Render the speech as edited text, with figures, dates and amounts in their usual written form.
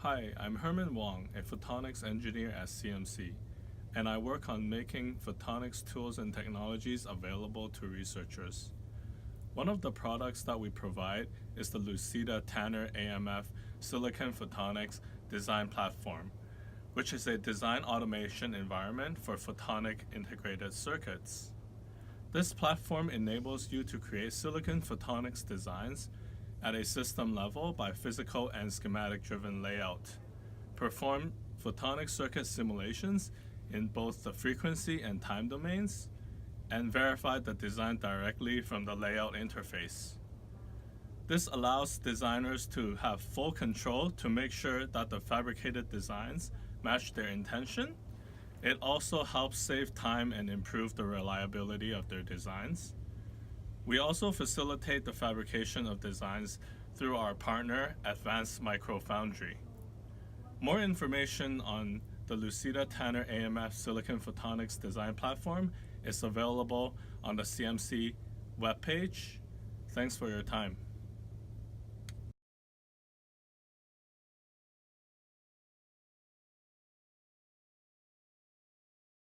Hi, I'm Herman Wong, a photonics engineer at CMC, and I work on making photonics tools and technologies available to researchers. One of the products that we provide is the Lucida Tanner AMF Silicon Photonics Design Platform, which is a design automation environment for photonic integrated circuits. This platform enables you to create silicon photonics designs at a system level by physical and schematic-driven layout, perform photonic circuit simulations in both the frequency and time domains, and verify the design directly from the layout interface. This allows designers to have full control to make sure that the fabricated designs match their intention. It also helps save time and improve the reliability of their designs. We also facilitate the fabrication of designs through our partner, Advanced Micro Foundry. More information on the Lucida Tanner AMF Silicon Photonics Design Platform is available on the CMC webpage. Thanks for your time.